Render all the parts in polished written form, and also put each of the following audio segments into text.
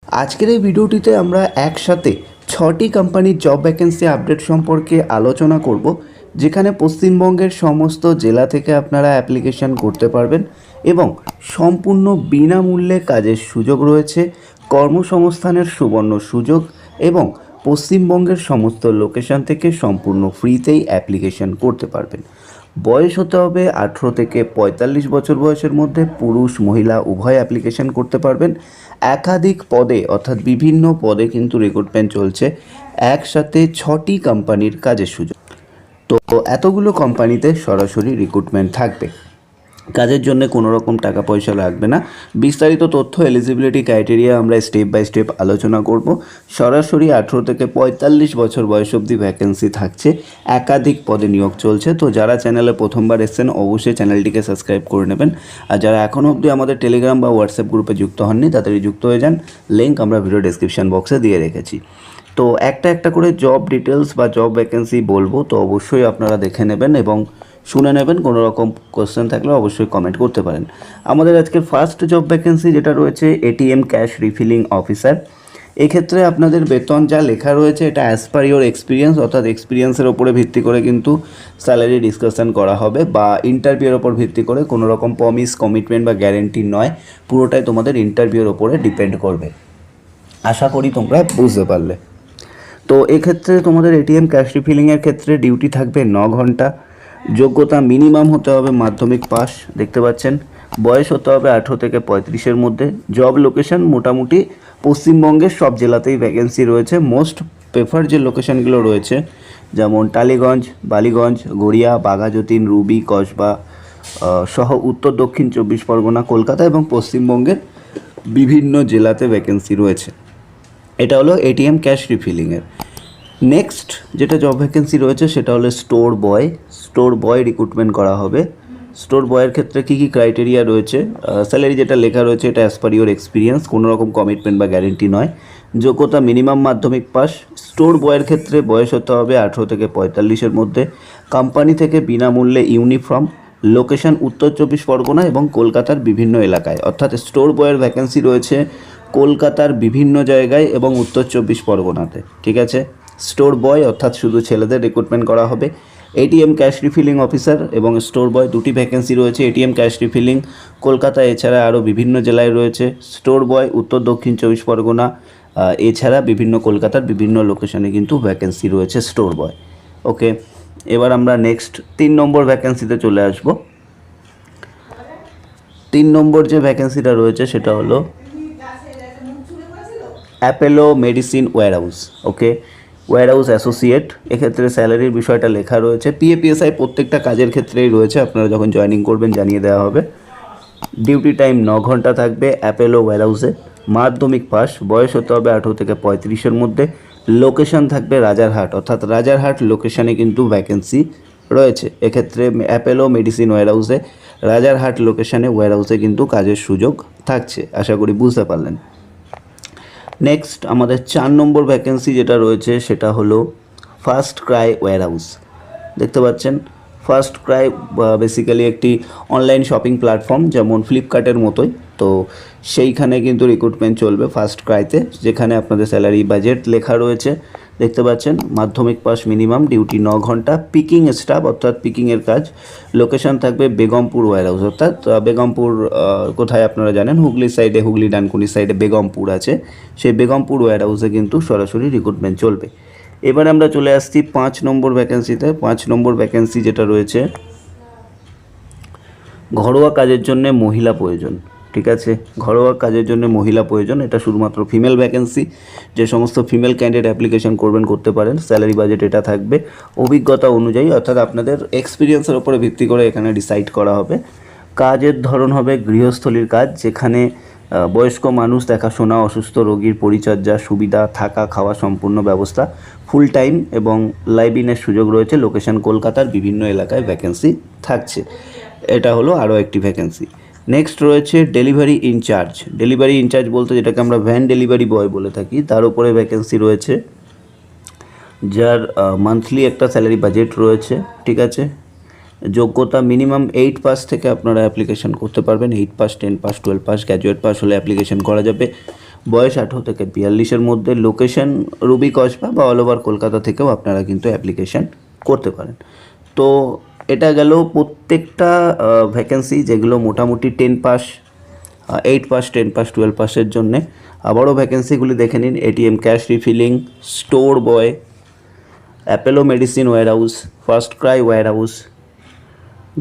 আজকের এই ভিডিওটিতে আমরা একসাথে 6টি কোম্পানির জব ভ্যাকেন্সি আপডেট সম্পর্কে আলোচনা করব, যেখানে পশ্চিমবঙ্গের সমস্ত জেলা থেকে আপনারা অ্যাপ্লিকেশন করতে পারবেন এবং সম্পূর্ণ বিনামূল্যে কাজের সুযোগ রয়েছে, কর্মসংস্থানের সুবর্ণ সুযোগ এবং পশ্চিমবঙ্গের সমস্ত লোকেশন থেকে সম্পূর্ণ ফ্রিতেই অ্যাপ্লিকেশন করতে পারবেন। বয়স হতে হবে 18 থেকে 45 বছর বয়সের মধ্যে, পুরুষ মহিলা উভয় অ্যাপ্লিকেশন করতে পারবেন। একাধিক পদে অর্থাৎ বিভিন্ন পদে কিন্তু রিক্রুটমেন্ট চলছে, একসাথে 6টি কোম্পানির কাজের সুযোগ। তো এতগুলো কোম্পানিতে সরাসরি রিক্রুটমেন্ট থাকবে, কাজের জন্য কোনো রকম টাকা পয়সা লাগবে না। বিস্তারিত তথ্য, এলিজিবিলিটি ক্রাইটেরিয়া আমরা স্টেপ বাই স্টেপ আলোচনা করব। সরাসরি 18 থেকে 45 বছর বয়স অবধি ভ্যাকেন্সি থাকছে, একাধিক পদে নিয়োগ চলছে। তো যারা চ্যানেলে প্রথমবার এসেছেন অবশ্যই চ্যানেলটিকে সাবস্ক্রাইব করে নেবেন, আর যারা এখনও অবধি আমাদের টেলিগ্রাম বা হোয়াটসঅ্যাপ গ্রুপে যুক্ত হননি তাড়াতাড়ি যুক্ত হয়ে যান, লিঙ্ক আমরা ভিডিও ডেসক্রিপশন বক্সে দিয়ে রেখেছি। তো একটা একটা করে জব ডিটেলস বা জব ভ্যাকেন্সি বলবো, তো অবশ্যই আপনারা দেখে নেবেন এবং শুনে নেবেন। কোনো রকম কোশ্চেন থাকলে অবশ্যই কমেন্ট করতে পারেন। আমাদের আজকের ফার্স্ট জব ভ্যাকেন্সি যেটা রয়েছে এটিএম ক্যাশ রিফিলিং অফিসার। এক্ষেত্রে আপনাদের বেতন যা লেখা রয়েছে এটা অ্যাজ পার ইয়োর এক্সপিরিয়েন্স, অর্থাৎ এক্সপিরিয়েন্সের ওপরে ভিত্তি করে কিন্তু স্যালারি ডিসকাশন করা হবে, বা ইন্টারভিউর ওপর ভিত্তি করে। কোনো রকম প্রমিস, কমিটমেন্ট বা গ্যারেন্টি নয়, পুরোটাই তোমাদের ইন্টারভিউর ওপরে ডিপেন্ড করবে। আশা করি তোমরা বুঝতে পারলে। তো এক্ষেত্রে তোমাদের এটিএম ক্যাশ রিফিলিংয়ের ক্ষেত্রে ডিউটি থাকবে 9 ঘন্টা। যোগ্যতা মিনিমাম হতে হবে মাধ্যমিক পাস, দেখতে পাচ্ছেন। বয়স হতে হবে 18 থেকে 35-এর মধ্যে। জব লোকেশন মোটামুটি পশ্চিমবঙ্গের সব জেলাতেই ভ্যাকেন্সি রয়েছে। মোস্ট প্রেফার যে লোকেশনগুলো রয়েছে যেমন টালিগঞ্জ, বালিগঞ্জ, গড়িয়া, বাঘাযতীন, রুবি, কসবা সহ উত্তর দক্ষিণ 24 পরগনা, কলকাতা এবং পশ্চিমবঙ্গের বিভিন্ন জেলাতে ভ্যাকেন্সি রয়েছে। এটা হলো এটিএম ক্যাশ রিফিলিংয়ের। নেক্সট যেটা জব ভ্যাকেন্সি রয়েছে সেটা হলো স্টোর বয়। স্টোর বয় রিক্রুটমেন্ট করা হবে। স্টোর বয়ের ক্ষেত্রে কী কী ক্রাইটেরিয়া রয়েছে, স্যালারি যেটা লেখা রয়েছে এটা অ্যাজ পার ইয়োর এক্সপিরিয়েন্স, কোনো রকম কমিটমেন্ট বা গ্যারেন্টি নয়। যোগ্যতা মিনিমাম মাধ্যমিক পাস। স্টোর বয়ের ক্ষেত্রে বয়স হতে হবে 18 থেকে 45-এর মধ্যে। কোম্পানি থেকে বিনামূল্যে ইউনিফর্ম। লোকেশন উত্তর 24 পরগনা এবং কলকাতার বিভিন্ন এলাকায়, অর্থাৎ স্টোর বয়ের ভ্যাকেন্সি রয়েছে কলকাতার বিভিন্ন জায়গায় এবং উত্তর 24 পরগনাতে, ঠিক আছে। স্টোর বয় অর্থাৎ শুধু ছেলেদের রিক্রুটমেন্ট করা হবে। এটিএম ক্যাশ রিফিলিং অফিসার এবং স্টোর বয় দুটি ভ্যাকেন্সি রয়েছে। এটিএম ক্যাশ রিফিলিং কলকাতা এছাড়া আরও বিভিন্ন জেলায় রয়েছে। স্টোর বয় উত্তর দক্ষিণ 24 পরগনা এছাড়া বিভিন্ন কলকাতার বিভিন্ন লোকেশনে কিন্তু ভ্যাকেন্সি রয়েছে স্টোর বয়। ওকে, এবার আমরা নেক্সট 3 নম্বর ভ্যাকেন্সিতে চলে আসব। 3 নম্বর যে ভ্যাকেন্সিটা রয়েছে সেটা হলো অ্যাপেলো মেডিসিন ওয়্যারহাউস। ওকে, ওয়্যারহাউস অ্যাসোসিয়েট। এক্ষেত্রে স্যালারির বিষয়টা লেখা রয়েছে। পিএফপিএসআই প্রত্যেকটা কাজের ক্ষেত্রেই রয়েছে, আপনারা যখন জয়েনিং করবেন জানিয়ে দেওয়া হবে। ডিউটি টাইম 9 ঘন্টা থাকবে অ্যাপেলো ওয়্যারহাউসে। মাধ্যমিক পাস। বয়স হতে হবে 18 থেকে 35-এর মধ্যে। লোকেশন থাকবে রাজারহাট, অর্থাৎ রাজারহাট লোকেশনে কিন্তু ভ্যাকেন্সি রয়েছে। এক্ষেত্রে অ্যাপেলো মেডিসিন ওয়্যারহাউসে রাজারহাট লোকেশনে ওয়্যারহাউসে কিন্তু কাজের সুযোগ থাকছে, আশা করি বুঝতে পারলেন। নেক্সট আমাদের 4 নম্বর ভ্যাকেন্সি যেটা রয়েছে সেটা হলো ফার্স্ট ক্রাই ওয়্যারহাউস। দেখতে পাচ্ছেন ফার্স্ট ক্রাই বেসিক্যালি একটি অনলাইন শপিং প্ল্যাটফর্ম, যেমন ফ্লিপকার্টের মতোই। তো সেইখানে কিন্তু রিক্রুটমেন্ট চলবে ফার্স্ট ক্রাইতে, যেখানে আপনাদের স্যালারি বাজেট লেখা রয়েছে, দেখতে পাচ্ছেন। মাধ্যমিক পাস মিনিমাম। ডিউটি 9 ঘন্টা। পিকিং স্টাফ অর্থাৎ পিকিংয়ের কাজ। লোকেশন থাকবে বেগমপুর ওয়্যারহাউস, অর্থাৎ বেগমপুর কোথায় আপনারা জানেন, হুগলির সাইডে, হুগলি ডানকুনির সাইডে বেগমপুর আছে, সেই বেগমপুর ওয়্যারহাউসে কিন্তু সরাসরি রিক্রুটমেন্ট চলবে। এবার আমরা চলে আসছি 5 নম্বর ভ্যাকেন্সিতে। 5 নম্বর ভ্যাকেন্সি যেটা রয়েছে ঘরোয়া কাজের জন্য মহিলা প্রয়োজন, ঠিক আছে। ঘরোয়া কাজের জন্য মহিলা প্রয়োজন, এটা শুধুমাত্র ফিমেল ভ্যাকেন্সি। যে সমস্ত ফিমেল ক্যান্ডিডেট অ্যাপ্লিকেশন করবেন করতে পারেন। স্যালারি বাজেট এটা থাকবে অভিজ্ঞতা অনুযায়ী, অর্থাৎ আপনাদের এক্সপিরিয়েন্সের উপরে ভিত্তি করে এখানে ডিসাইড করা হবে। কাজের ধরন হবে গৃহস্থলীর কাজ, যেখানে বয়স্ক মানুষ দেখাশোনা, অসুস্থ রোগীর পরিচর্যা, সুবিধা, থাকা খাওয়া সম্পূর্ণ ব্যবস্থা, ফুল টাইম এবং লাইভ ইনের সুযোগ রয়েছে। লোকেশন কলকাতার বিভিন্ন এলাকায় ভ্যাকেন্সি থাকছে। এটা হলো আরও একটি ভ্যাকেন্সি। নেক্সট রয়েছে ডেলিভারি ইনচার্জ। ডেলিভারি ইনচার্জ বলতে যেটাকে আমরা ভ্যান ডেলিভারি বয় বলে থাকি, তার উপরে ভ্যাকেন্সি রয়েছে, যার মান্থলি একটা স্যালারি বাজেট রয়েছে, ঠিক আছে। যোগ্যতা মিনিমাম 8 পাস থেকে আপনারা অ্যাপ্লিকেশন করতে পারবেন। 8 pass, 10 pass, 12 pass, graduate pass হলে অ্যাপ্লিকেশন করা যাবে। বয়স 18 থেকে 42-এর মধ্যে, লোকেশন রুবি কসবা বা অল ওভার কলকাতা থেকেও আপনারা কিন্তু অ্যাপ্লিকেশান করতে পারেন। তো এটা গেল প্রত্যেকটা ভ্যাকেন্সি যেগুলো মোটামুটি 10 পাস, 8 পাস, 10 পাস, 12 পাসের জন্যে। আবারও ভ্যাকেন্সিগুলি দেখে নিন। ATM cash refilling, store boy, Apollo medicine warehouse, FirstCry warehouse,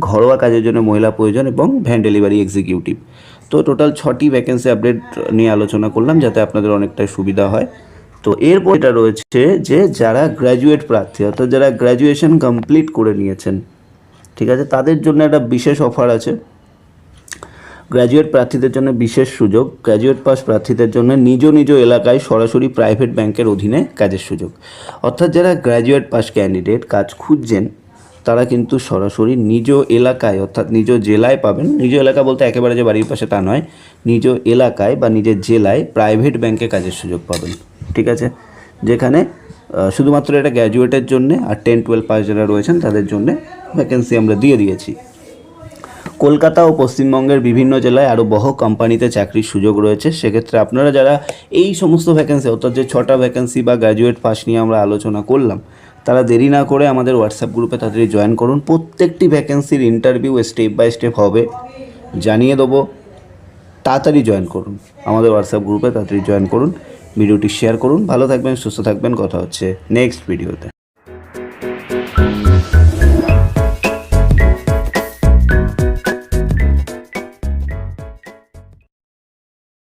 ঘরোয়া কাজের জন্য মহিলা প্রয়োজন এবং ভ্যান ডেলিভারি এক্সিকিউটিভ। তো টোটাল 6টি ভ্যাকেন্সি আপডেট নিয়ে আলোচনা করলাম যাতে আপনাদের অনেকটাই সুবিধা হয়। তো এরপর এটা রয়েছে যে যারা গ্র্যাজুয়েট প্রার্থী, অর্থাৎ যারা গ্র্যাজুয়েশন কমপ্লিট করে নিয়েছেন, ঠিক আছে, তাদের জন্য একটা বিশেষ অফার আছে। গ্র্যাজুয়েট প্রার্থীদের জন্য বিশেষ সুযোগ, গ্র্যাজুয়েট পাস প্রার্থীদের জন্য নিজ নিজ এলাকায় সরাসরি প্রাইভেট ব্যাংকের অধীনে কাজের সুযোগ। অর্থাৎ যারা গ্র্যাজুয়েট পাস ক্যান্ডিডেট কাজ খুঁজছেন তারা কিন্তু সরাসরি নিজ এলাকায় অর্থাৎ নিজ জেলায় পাবেন। নিজ এলাকা বলতে একেবারে যে বাড়ির পাশে তা নয়, নিজ এলাকায় বা নিজের জেলায় প্রাইভেট ব্যাংকে কাজের সুযোগ পাবেন, ঠিক আছে, যেখানে শুধুমাত্র এটা গ্র্যাজুয়েটের জন্যে, আর 10-12 পাস যারা রয়েছেন তাদের জন্যে ভ্যাকেন্সি আমরা দিয়ে দিয়েছি। কলকাতা ও পশ্চিমবঙ্গের বিভিন্ন জেলায় আরও বহু কোম্পানিতে চাকরির সুযোগ রয়েছে। সেক্ষেত্রে আপনারা যারা এই সমস্ত ভ্যাকেন্সি অর্থাৎ যে 6টা ভ্যাকেন্সি বা গ্র্যাজুয়েট পাস নিয়ে আমরা আলোচনা করলাম, তারা দেরি না করে আমাদের হোয়াটসঅ্যাপ গ্রুপে তাড়াতাড়ি জয়েন করুন। প্রত্যেকটি ভ্যাকেন্সির ইন্টারভিউ স্টেপ বাই স্টেপ হবে, জানিয়ে দেবো। তাড়াতাড়ি জয়েন করুন আমাদের হোয়াটসঅ্যাপ গ্রুপে, তাড়াতাড়ি জয়েন করুন, ভিডিওটি শেয়ার করুন। ভালো থাকবেন, সুস্থ থাকবেন, কথা হচ্ছে নেক্সট ভিডিওতে।